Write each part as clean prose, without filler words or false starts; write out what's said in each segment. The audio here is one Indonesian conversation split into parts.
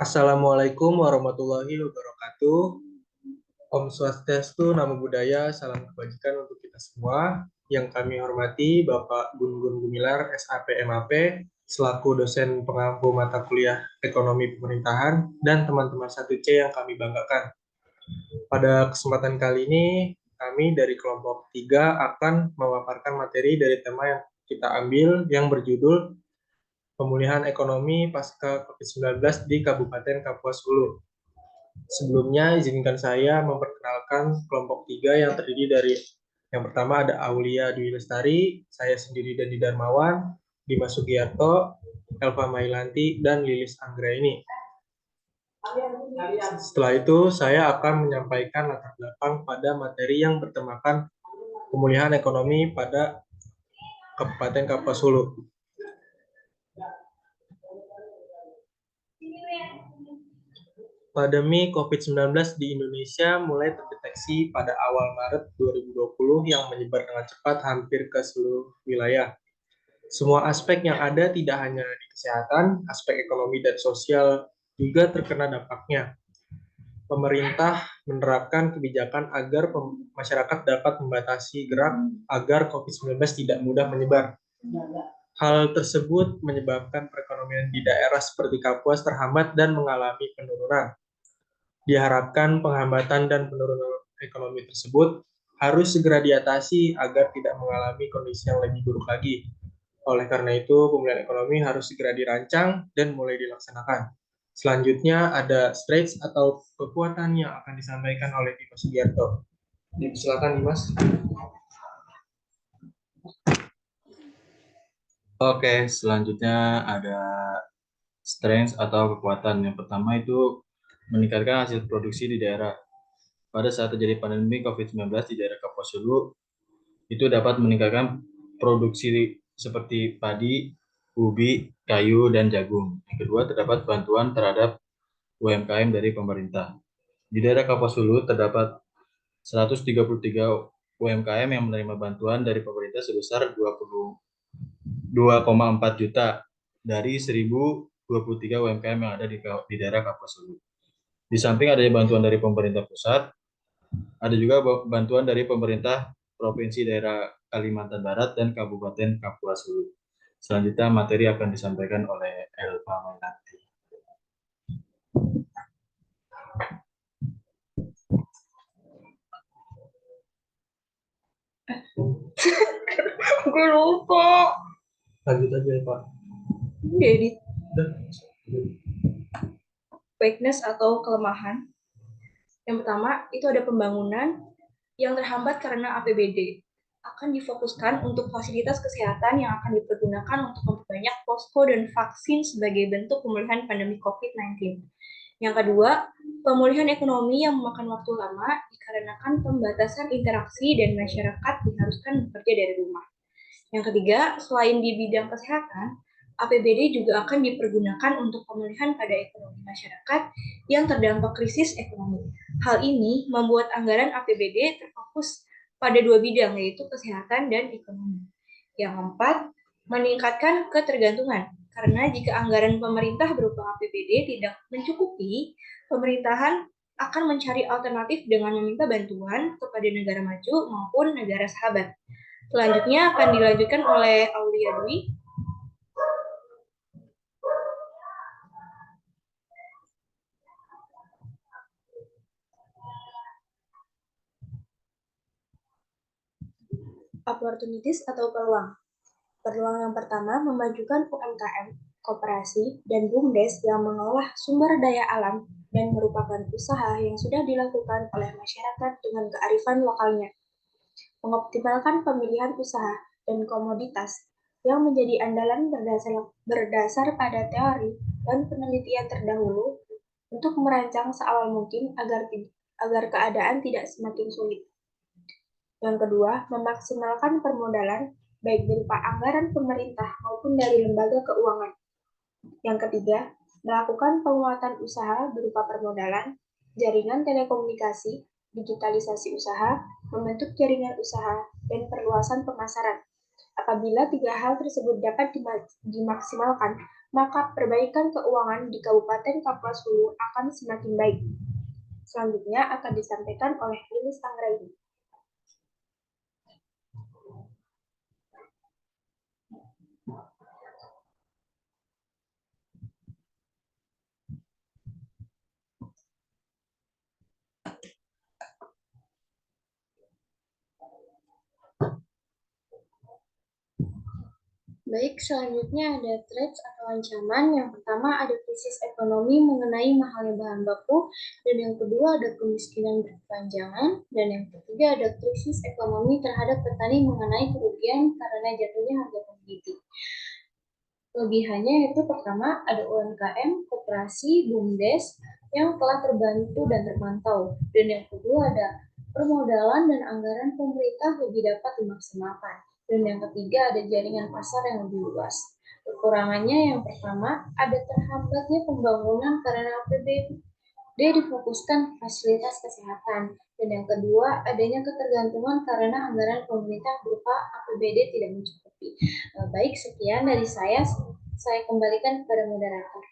Assalamualaikum warahmatullahi wabarakatuh. Om Swastiastu, Namo Buddhaya, salam kebajikan untuk kita semua. Yang kami hormati Bapak Gun Gun Gumilar, SAP MAP, selaku dosen pengampu mata kuliah Ekonomi Pemerintahan, dan teman-teman 1C yang kami banggakan. Pada kesempatan kali ini, kami dari kelompok 3 akan memaparkan materi dari tema yang kita ambil yang berjudul Pemulihan Ekonomi Pasca COVID-19 di Kabupaten Kapuas Hulu. Sebelumnya, izinkan saya memperkenalkan kelompok 3 yang terdiri dari yang pertama ada Aulia Dwi Lestari, saya sendiri Dandi Darmawan, Dimas Sugiarto, Elva Mailanti, dan Lilis Anggraini. Setelah itu, saya akan menyampaikan latar belakang pada materi yang bertemakan pemulihan ekonomi pada Kabupaten Kapuas Hulu. Pandemi COVID-19 di Indonesia mulai terdeteksi pada awal Maret 2020 yang menyebar dengan cepat hampir ke seluruh wilayah. Semua aspek yang ada tidak hanya di kesehatan, aspek ekonomi dan sosial juga terkena dampaknya. Pemerintah menerapkan kebijakan agar masyarakat dapat membatasi gerak agar COVID-19 tidak mudah menyebar. Hal tersebut menyebabkan perekonomian di daerah seperti Kapuas terhambat dan mengalami penurunan. Diharapkan penghambatan dan penurunan ekonomi tersebut harus segera diatasi agar tidak mengalami kondisi yang lebih buruk lagi. Oleh karena itu, pemulihan ekonomi harus segera dirancang dan mulai dilaksanakan. Selanjutnya ada strengths atau kekuatan yang akan disampaikan oleh Dimas Sugiarto. Silakan Dimas. Oke, selanjutnya ada strength atau kekuatan. Yang pertama itu meningkatkan hasil produksi di daerah. Pada saat terjadi pandemi COVID-19 di daerah Kapuas Hulu, itu dapat meningkatkan produksi seperti padi, ubi, kayu, dan jagung. Yang kedua, terdapat bantuan terhadap UMKM dari pemerintah. Di daerah Kapuas Hulu terdapat 133 UMKM yang menerima bantuan dari pemerintah sebesar 2,4 juta dari 1.023 UMKM yang ada di daerah Kapuas Hulu. Di samping adanya bantuan dari pemerintah pusat, ada juga bantuan dari pemerintah Provinsi Daerah Kalimantan Barat dan Kabupaten Kapuas Hulu. Selanjutnya materi akan disampaikan oleh Elva Mainanti. Gue lupa. Lanjut aja Pak. Jadi weakness atau kelemahan. Yang pertama itu ada pembangunan yang terhambat karena APBD. Akan difokuskan untuk fasilitas kesehatan yang akan dipergunakan untuk memperbanyak posko dan vaksin sebagai bentuk pemulihan pandemi COVID-19. Yang kedua, pemulihan ekonomi yang memakan waktu lama dikarenakan pembatasan interaksi dan masyarakat diharuskan bekerja dari rumah. Yang ketiga, selain di bidang kesehatan, APBD juga akan dipergunakan untuk pemulihan pada ekonomi masyarakat yang terdampak krisis ekonomi. Hal ini membuat anggaran APBD terfokus pada dua bidang, yaitu kesehatan dan ekonomi. Yang keempat, meningkatkan ketergantungan. Karena jika anggaran pemerintah berupa APBD tidak mencukupi, pemerintahan akan mencari alternatif dengan meminta bantuan kepada negara maju maupun negara sahabat. Selanjutnya akan dilanjutkan oleh Aulia Dwi. Opportunities atau peluang. Peluang yang pertama memajukan UMKM, koperasi, dan BUMDes yang mengolah sumber daya alam dan merupakan usaha yang sudah dilakukan oleh masyarakat dengan kearifan lokalnya. Mengoptimalkan pemilihan usaha dan komoditas yang menjadi andalan berdasar pada teori dan penelitian terdahulu untuk merancang seawal mungkin agar keadaan tidak semakin sulit. Yang kedua, memaksimalkan permodalan baik berupa anggaran pemerintah maupun dari lembaga keuangan. Yang ketiga, melakukan penguatan usaha berupa permodalan, jaringan telekomunikasi, digitalisasi usaha, membentuk jaringan usaha, dan perluasan pemasaran. Apabila tiga hal tersebut dapat dimaksimalkan, maka perbaikan keuangan di Kabupaten Kapuas Hulu akan semakin baik. Selanjutnya akan disampaikan oleh Lilis Anggraini. Baik, selanjutnya ada threats atau ancaman. Yang pertama ada krisis ekonomi mengenai mahalnya bahan baku, dan yang kedua ada kemiskinan berkepanjangan, dan yang ketiga ada krisis ekonomi terhadap petani mengenai kerugian karena jatuhnya harga komoditi. Kelebihannya itu pertama ada UMKM, koperasi, BUMDes yang telah terbantu dan terpantau, dan yang kedua ada permodalan dan anggaran pemerintah lebih dapat dimaksimalkan. Dan yang ketiga ada jaringan pasar yang lebih luas. Kekurangannya yang pertama ada terhambatnya pembangunan karena APBD difokuskan fasilitas kesehatan. Dan yang kedua adanya ketergantungan karena anggaran pemerintah berupa APBD tidak mencukupi. Baik, sekian dari saya kembalikan kepada moderator.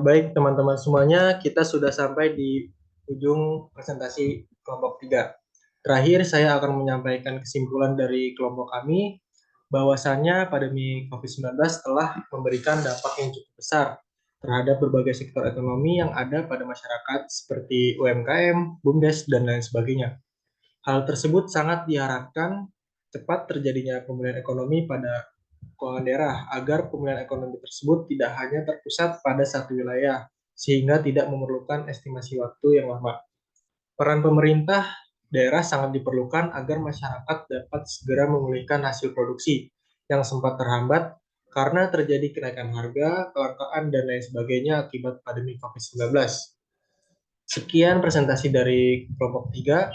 Baik teman-teman semuanya, kita sudah sampai di ujung presentasi kelompok 3. Terakhir, saya akan menyampaikan kesimpulan dari kelompok kami, bahwasannya pandemi COVID-19 telah memberikan dampak yang cukup besar terhadap berbagai sektor ekonomi yang ada pada masyarakat seperti UMKM, BUMDes, dan lain sebagainya. Hal tersebut sangat diharapkan cepat terjadinya pemulihan ekonomi pada keuangan daerah agar pemulihan ekonomi tersebut tidak hanya terpusat pada satu wilayah, sehingga tidak memerlukan estimasi waktu yang lama. Peran pemerintah daerah sangat diperlukan agar masyarakat dapat segera memulihkan hasil produksi yang sempat terhambat karena terjadi kenaikan harga, kelangkaan, dan lain sebagainya akibat pandemi COVID-19. Sekian presentasi dari kelompok 3.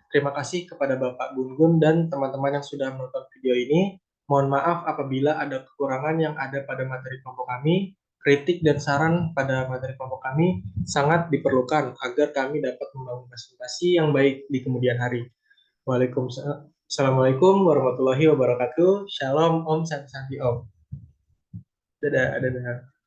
Terima kasih kepada Bapak Gun-Gun dan teman-teman yang sudah menonton video ini. Mohon maaf apabila ada kekurangan yang ada pada materi kelompok kami. Kritik dan saran pada materi kelompok kami sangat diperlukan agar kami dapat membangun presentasi yang baik di kemudian hari. Assalamualaikum warahmatullahi wabarakatuh. Shalom, Om Santi Om. Dadah, dadah.